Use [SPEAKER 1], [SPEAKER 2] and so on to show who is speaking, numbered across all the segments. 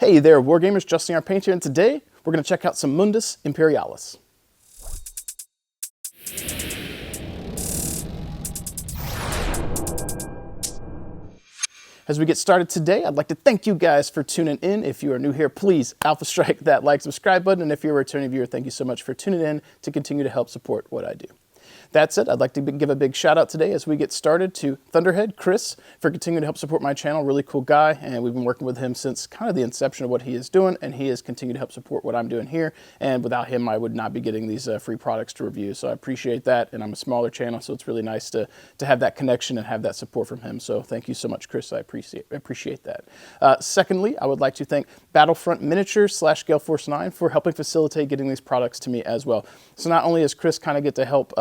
[SPEAKER 1] Hey there, Wargamers, Justin our Paint here, and today we're going to check out some Mundus Imperialis. As we get started today, I'd like to thank you guys for tuning in. If you are new here, please alpha strike that like, subscribe button, and if you're a returning viewer, thank you so much for tuning in to continue to help support what I do. That said, I'd like to give a big shout out today as we get started to Thunderhead, Chris, for continuing to help support my channel. Really cool guy, and we've been working with him since kind of the inception of what he is doing, and he has continued to help support what I'm doing here, and without him, I would not be getting these free products to review, so I appreciate that, and I'm a smaller channel, so it's really nice to have that connection and have that support from him, so thank you so much, Chris. I appreciate that. Secondly, I would like to thank Battlefront Miniatures / Gale Force 9 for helping facilitate getting these products to me as well. So not only does Chris kind of get to help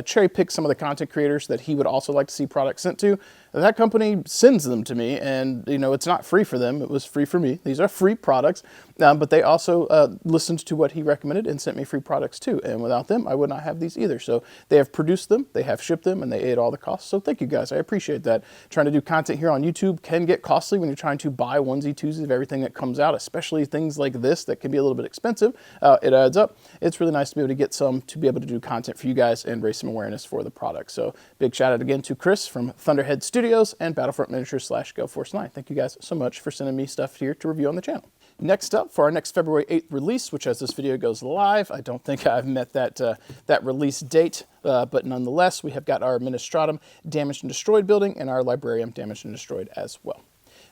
[SPEAKER 1] cherry pick some of the content creators that he would also like to see products sent to, that company sends them to me, and you know, it's not free for them, it was free for me. These are free products, but they also listened to what he recommended and sent me free products too, and without them I would not have these either. So they have produced them, they have shipped them, and they ate all the costs, so thank you guys, I appreciate that. Trying to do content here on YouTube can get costly when you're trying to buy onesie twosies of everything that comes out, especially things like this that can be a little bit expensive. It adds up. It's really nice to be able to get some to be able to do content for you guys and raise some awareness for the product. So big shout out again to Chris from Thunderheadstudios and Battlefront Miniatures / Gale Force 9. Thank you guys so much for sending me stuff here to review on the channel. Next up, for our next February 8th release, which as this video goes live, I don't think I've met that release date, but nonetheless, we have got our Administratum Damaged and Destroyed building and our Librarium Damaged and Destroyed as well.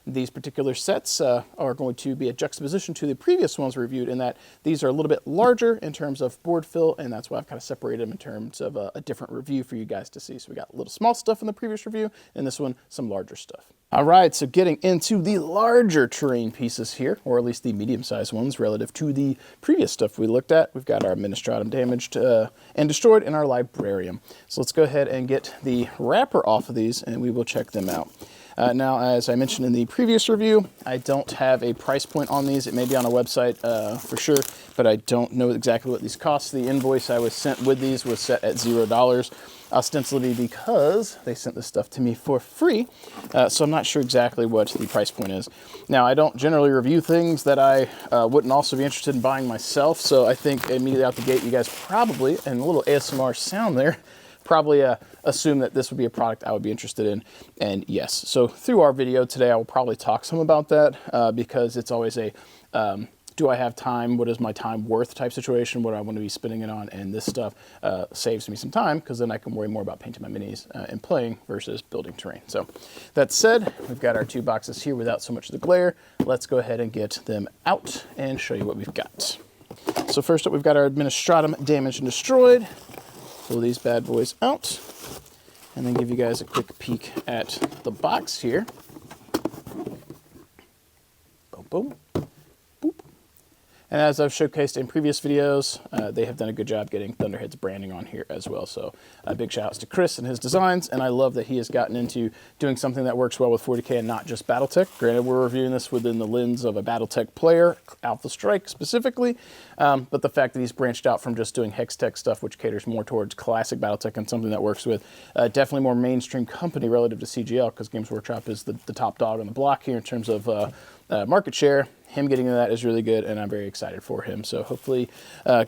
[SPEAKER 1] These particular sets are going to be a juxtaposition to the previous ones reviewed in that these are a little bit larger in terms of board fill, and that's why I've kind of separated them in terms of a different review for you guys to see. So we got a little small stuff in the previous review, and this one, some larger stuff. All right, so getting into the larger terrain pieces here, or at least the medium-sized ones relative to the previous stuff we looked at, we've got our Administratum Damaged and Destroyed and our Librarium. So let's go ahead and get the wrapper off of these, and we will check them out. Now, as I mentioned in the previous review, I don't have a price point on these. It may be on a website for sure, but I don't know exactly what these cost. The invoice I was sent with these was set at $0, ostensibly because they sent this stuff to me for free, so I'm not sure exactly what the price point is. Now, I don't generally review things that I wouldn't also be interested in buying myself, so I think immediately out the gate, you guys probably, and a little ASMR sound there, probably assume that this would be a product I would be interested in, and yes. So through our video today, I will probably talk some about that because it's always a do I have time, what is my time worth type situation, what do I want to be spending it on, and this stuff saves me some time because then I can worry more about painting my minis and playing versus building terrain. So that said, we've got our two boxes here without so much of the glare. Let's go ahead and get them out and show you what we've got. So first up, we've got our Administratum Damaged and Destroyed. Pull these bad boys out and then give you guys a quick peek at the box here. Boom, boom, boop. And as I've showcased in previous videos, they have done a good job getting Thunderhead's branding on here as well. So big shout outs to Chris and his designs, and I love that he has gotten into doing something that works well with 40K and not just Battletech. Granted, we're reviewing this within the lens of a Battletech player, Alpha Strike specifically, but the fact that he's branched out from just doing Hextech stuff, which caters more towards classic Battletech and something that works with definitely more mainstream company relative to CGL, because Games Workshop is the top dog on the block here in terms of market share. Him getting into that is really good, and I'm very excited for him. So hopefully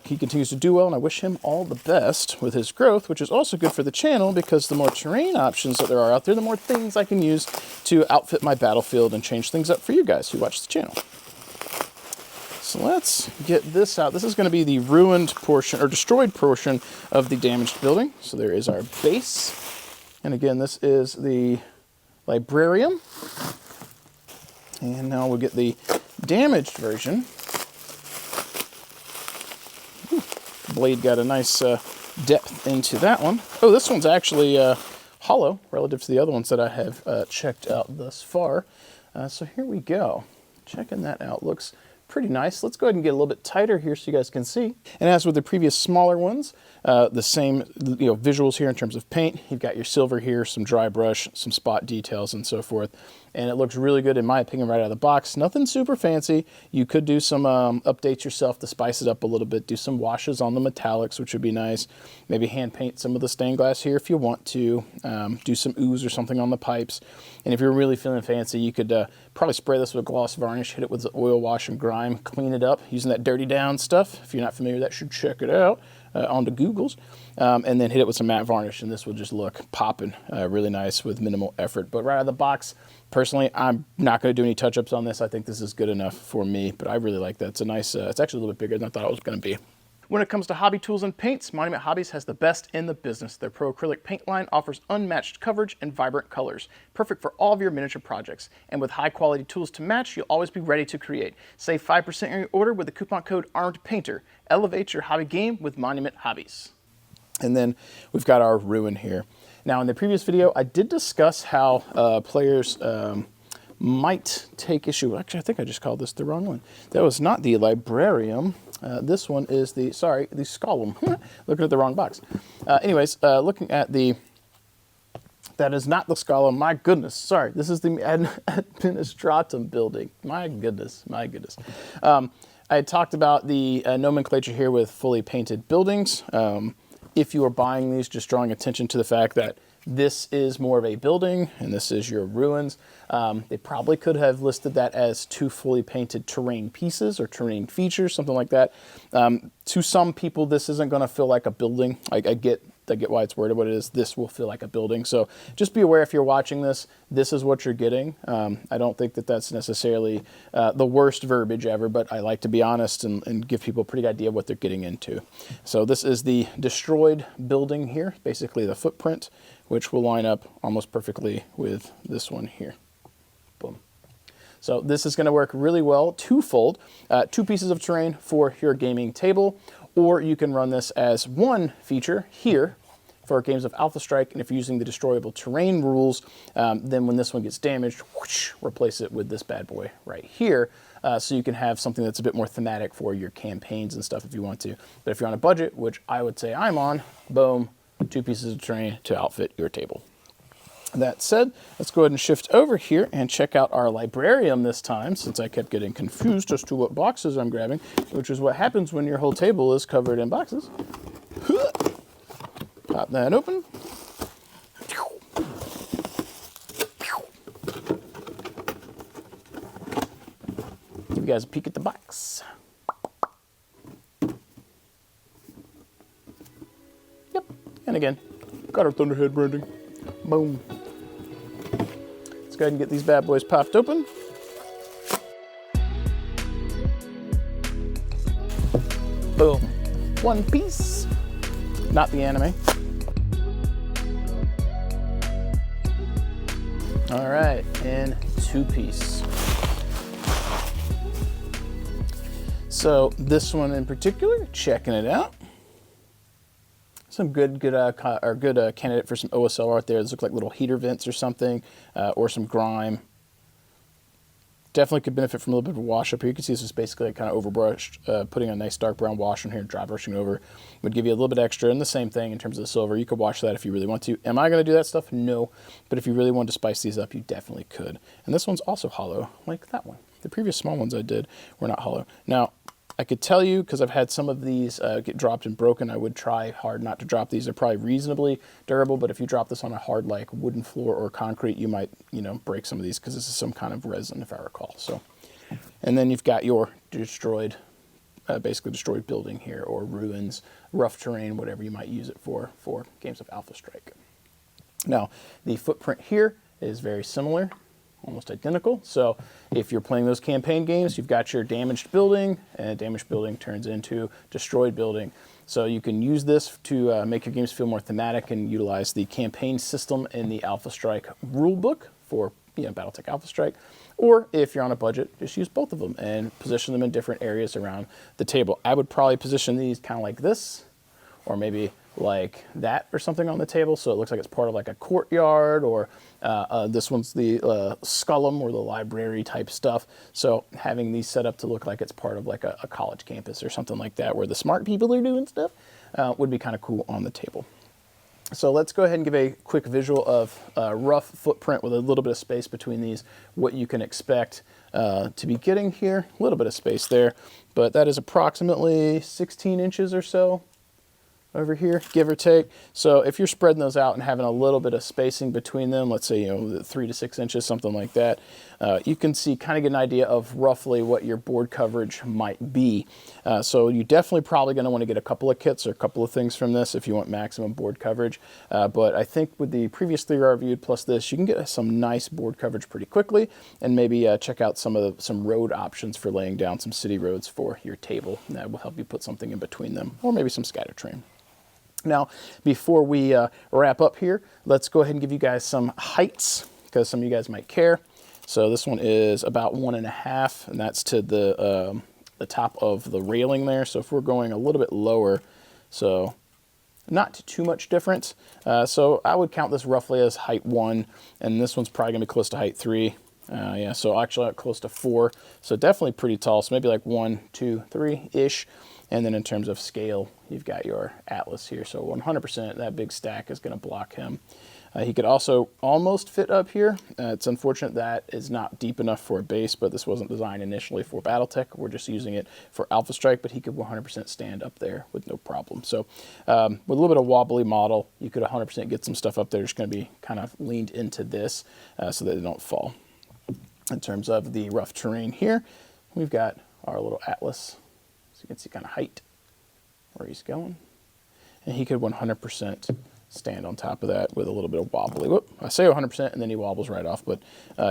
[SPEAKER 1] he continues to do well, and I wish him all the best with his growth, which is also good for the channel because the more terrain options that there are out there, the more things I can use to outfit my battlefield and change things up for you guys who watch the channel. So let's get this out. This is going to be the ruined portion, or destroyed portion of the damaged building. So there is our base. And again, this is the Librarium. And now we'll get the damaged version. Ooh, blade got a nice depth into that one. Oh, this one's actually hollow relative to the other ones that I have checked out thus far. So here we go. Checking that out. Looks pretty nice. Let's go ahead and get a little bit tighter here so you guys can see. And as with the previous smaller ones, the same visuals here in terms of paint. You've got your silver here, some dry brush, some spot details, and so forth. And it looks really good in my opinion right out of the box. Nothing super fancy. You could do some updates yourself to spice it up a little bit. Do some washes on the metallics, which would be nice. Maybe hand paint some of the stained glass here if you want to. Do some ooze or something on the pipes. And if you're really feeling fancy, you could Probably spray this with gloss varnish, hit it with the oil wash and grime, clean it up using that Dirty Down stuff. If you're not familiar with that, you should check it out on the Googles. And then hit it with some matte varnish, and this will just look popping really nice with minimal effort. But right out of the box, personally, I'm not going to do any touch-ups on this. I think this is good enough for me, but I really like that. It's a nice, it's actually a little bit bigger than I thought it was going to be. When it comes to hobby tools and paints, Monument Hobbies has the best in the business. Their Pro Acrylic paint line offers unmatched coverage and vibrant colors, perfect for all of your miniature projects. And with high quality tools to match, you'll always be ready to create. Save 5% on your order with the coupon code ARMEDPAINTER. Elevate your hobby game with Monument Hobbies. And then we've got our ruin here. Now in the previous video, I did discuss how players might take issue. Actually, I think I just called this the wrong one. That was not the Librarium. This one is the Scholem. Looking at the wrong box. Anyways, looking at the, that is not the Scholem. My goodness, sorry. This is the Administratum building. My goodness, my goodness. I had talked about the nomenclature here with fully painted buildings. If you are buying these, just drawing attention to the fact that this is more of a building and this is your ruins. They probably could have listed that as 2 fully painted terrain pieces or terrain features, something like that. To some people, this isn't going to feel like a building. I get why it's worded what it is. This will feel like a building. So just be aware if you're watching this, this is what you're getting. I don't think that that's necessarily the worst verbiage ever, but I like to be honest and give people a pretty good idea of what they're getting into. So this is the destroyed building here, basically the footprint, which will line up almost perfectly with this one here. Boom. So this is going to work really well twofold. 2 pieces of terrain for your gaming table, or you can run this as 1 feature here for games of Alpha Strike, and if you're using the destroyable terrain rules, then when this one gets damaged, whoosh, replace it with this bad boy right here, so you can have something that's a bit more thematic for your campaigns and stuff if you want to. But if you're on a budget, which I would say I'm on, boom, 2 pieces of terrain to outfit your table. That said, let's go ahead and shift over here and check out our Librarium this time, since I kept getting confused as to what boxes I'm grabbing, which is what happens when your whole table is covered in boxes. Pop that open. Give you guys a peek at the box. Yep, and again, got our Thunderhead branding. Boom. Let's go ahead and get these bad boys popped open. Boom. 1 piece. Not the anime. All right, and 2 piece. So this one in particular, checking it out. Some good candidate for some OSL art there. Those look like little heater vents or something, or some grime. Definitely could benefit from a little bit of a wash up here. You can see this is basically kind of overbrushed. Putting a nice dark brown wash on here and dry brushing over would give you a little bit extra. And the same thing in terms of the silver. You could wash that if you really want to. Am I going to do that stuff? No. But if you really wanted to spice these up, you definitely could. And this one's also hollow, like that one. The previous small ones I did were not hollow. Now, I could tell you, because I've had some of these get dropped and broken, I would try hard not to drop these. They're probably reasonably durable, but if you drop this on a hard, like, wooden floor or concrete, you might, break some of these, because this is some kind of resin, if I recall. So, and then you've got your destroyed, basically destroyed building here, or ruins, rough terrain, whatever you might use it for games of Alpha Strike. Now, the footprint here is very similar. Almost identical. So if you're playing those campaign games, you've got your damaged building, and damaged building turns into destroyed building. So you can use this to make your games feel more thematic and utilize the campaign system in the Alpha Strike rulebook for Battletech Alpha Strike. Or if you're on a budget, just use both of them and position them in different areas around the table. I would probably position these kind of like this, or maybe like that or something on the table, so it looks like it's part of like a courtyard, or this one's the Scholem or the library type stuff. So having these set up to look like it's part of like a college campus or something like that, where the smart people are doing stuff, would be kind of cool on the table. So let's go ahead and give a quick visual of a rough footprint with a little bit of space between these, what you can expect to be getting here. A little bit of space there, but that is approximately 16 inches or so. over here, give or take. So if you're spreading those out and having a little bit of spacing between them, let's say, 3 to 6 inches, something like that, you can see, kind of get an idea of roughly what your board coverage might be. So you're definitely probably going to want to get a couple of kits or a couple of things from this if you want maximum board coverage. But I think with the previous 3 I reviewed plus this, you can get some nice board coverage pretty quickly, and maybe check out some road options for laying down some city roads for your table. And that will help you put something in between them, or maybe some scatter terrain. Now, before we wrap up here, let's go ahead and give you guys some heights, because some of you guys might care. So this one is about 1.5, and that's to the top of the railing there. So if we're going a little bit lower, so not too much difference. So I would count this roughly as height 1, and this one's probably gonna be close to height 3. Yeah, so actually close to 4. So definitely pretty tall. So maybe like 1, 2, 3-ish. And then in terms of scale, you've got your Atlas here. So 100%, that big stack is going to block him. He could also almost fit up here. It's unfortunate that is not deep enough for a base, but this wasn't designed initially for Battletech. We're just using it for Alpha Strike, but he could 100% stand up there with no problem. So with a little bit of wobbly model, you could 100% get some stuff up there. It's going to be kind of leaned into this so that they don't fall. In terms of the rough terrain here, we've got our little Atlas. So you can see kind of height where he's going. And he could 100% stand on top of that with a little bit of wobbly. Whoop, I say 100% and then he wobbles right off, but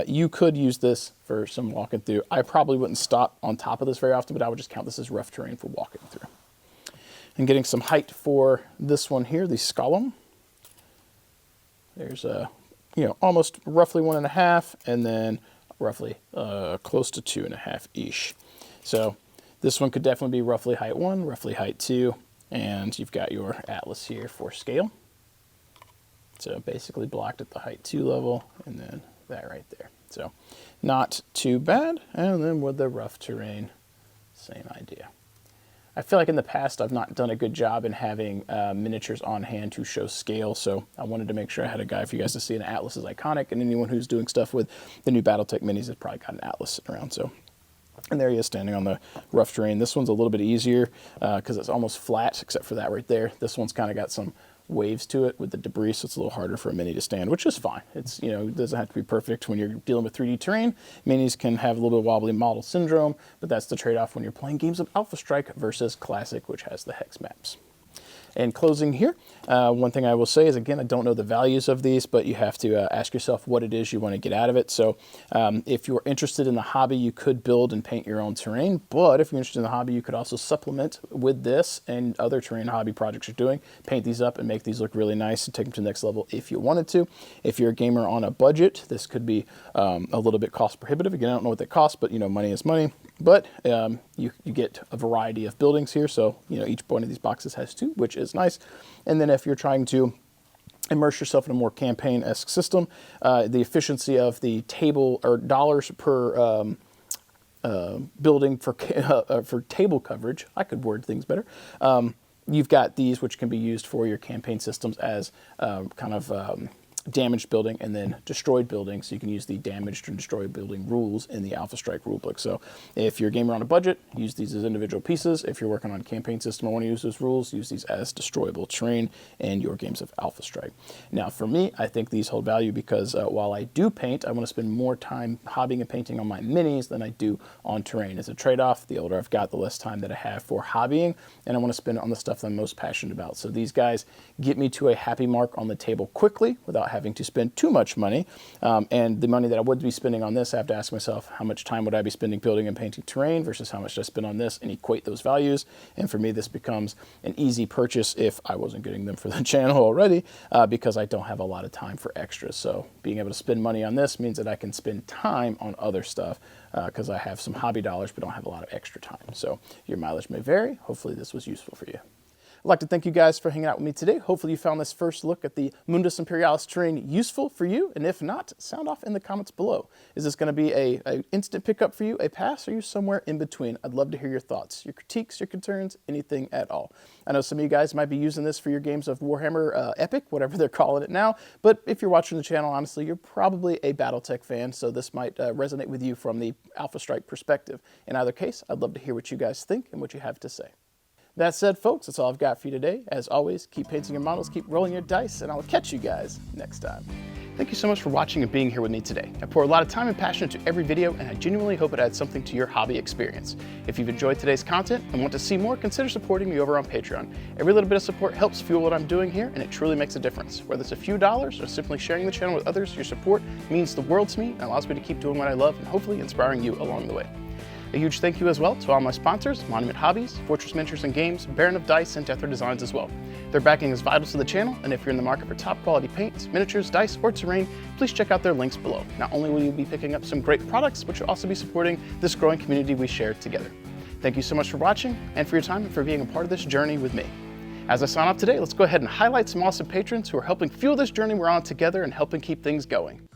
[SPEAKER 1] you could use this for some walking through. I probably wouldn't stop on top of this very often, but I would just count this as rough terrain for walking through. And getting some height for this one here, the Scolum. There's almost roughly 1.5, and then roughly close to 2.5-ish. So this one could definitely be roughly height 1, roughly height 2, and you've got your Atlas here for scale. So basically blocked at the height 2 level, and then that right there. So not too bad. And then with the rough terrain, same idea. I feel like in the past I've not done a good job in having miniatures on hand to show scale, so I wanted to make sure I had a guy for you guys to see. An Atlas is iconic, and anyone who's doing stuff with the new Battletech minis has probably got an Atlas sitting around. So, and there he is standing on the rough terrain. This one's a little bit easier because it's almost flat, except for that right there. This one's kind of got some waves to it with the debris, so it's a little harder for a mini to stand, which is fine. It's, it doesn't have to be perfect when you're dealing with 3D terrain. Minis can have a little bit of wobbly model syndrome, but that's the trade-off when you're playing games of Alpha Strike versus Classic, which has the hex maps. And closing here, one thing I will say is, again, I don't know the values of these, but you have to ask yourself what it is you want to get out of it. So if you're interested in the hobby, you could build and paint your own terrain. But if you're interested in the hobby, you could also supplement with this and other terrain hobby projects you're doing. Paint these up and make these look really nice and take them to the next level if you wanted to. If you're a gamer on a budget, this could be a little bit cost prohibitive. Again, I don't know what they cost, but money is money. But you get a variety of buildings here. So, each one of these boxes has 2, which is nice. And then if you're trying to immerse yourself in a more campaign-esque system, the efficiency of the table or dollars per building for table coverage, I could word things better. You've got these, which can be used for your campaign systems as damaged building and then destroyed building, so you can use the damaged and destroyed building rules in the Alpha Strike rulebook. So if you're a gamer on a budget, use these as individual pieces. If you're working on a campaign system and want to use those rules, use these as destroyable terrain in your games of Alpha Strike. Now for me, I think these hold value because while I do paint, I want to spend more time hobbying and painting on my minis than I do on terrain. As a trade-off, the older I've got, the less time that I have for hobbying, and I want to spend it on the stuff that I'm most passionate about. So these guys get me to a happy mark on the table quickly without having to spend too much money. And the money that I would be spending on this, I have to ask myself, how much time would I be spending building and painting terrain versus how much I spend on this, and equate those values. And for me, this becomes an easy purchase if I wasn't getting them for the channel already, because I don't have a lot of time for extras. So being able to spend money on this means that I can spend time on other stuff because I have some hobby dollars but don't have a lot of extra time. So your mileage may vary. Hopefully this was useful for you. I'd like to thank you guys for hanging out with me today. Hopefully you found this first look at the Mundus Imperialis terrain useful for you, and if not, sound off in the comments below. Is this going to be a instant pickup for you, a pass, or are you somewhere in between? I'd love to hear your thoughts, your critiques, your concerns, anything at all. I know some of you guys might be using this for your games of Warhammer Epic, whatever they're calling it now, but if you're watching the channel, honestly, you're probably a Battletech fan, so this might resonate with you from the Alpha Strike perspective. In either case, I'd love to hear what you guys think and what you have to say. That said, folks, that's all I've got for you today. As always, keep painting your models, keep rolling your dice, and I'll catch you guys next time. Thank you so much for watching and being here with me today. I pour a lot of time and passion into every video, and I genuinely hope it adds something to your hobby experience. If you've enjoyed today's content and want to see more, consider supporting me over on Patreon. Every little bit of support helps fuel what I'm doing here, and it truly makes a difference. Whether it's a few dollars or simply sharing the channel with others, your support means the world to me and allows me to keep doing what I love and hopefully inspiring you along the way. A huge thank you as well to all my sponsors, Monument Hobbies, Fortress Miniatures and Games, Baron of Dice, and Deathra Designs as well. Their backing is vital to the channel, and if you're in the market for top quality paints, miniatures, dice, or terrain, please check out their links below. Not only will you be picking up some great products, but you'll also be supporting this growing community we share together. Thank you so much for watching, and for your time, and for being a part of this journey with me. As I sign off today, let's go ahead and highlight some awesome patrons who are helping fuel this journey we're on together and helping keep things going.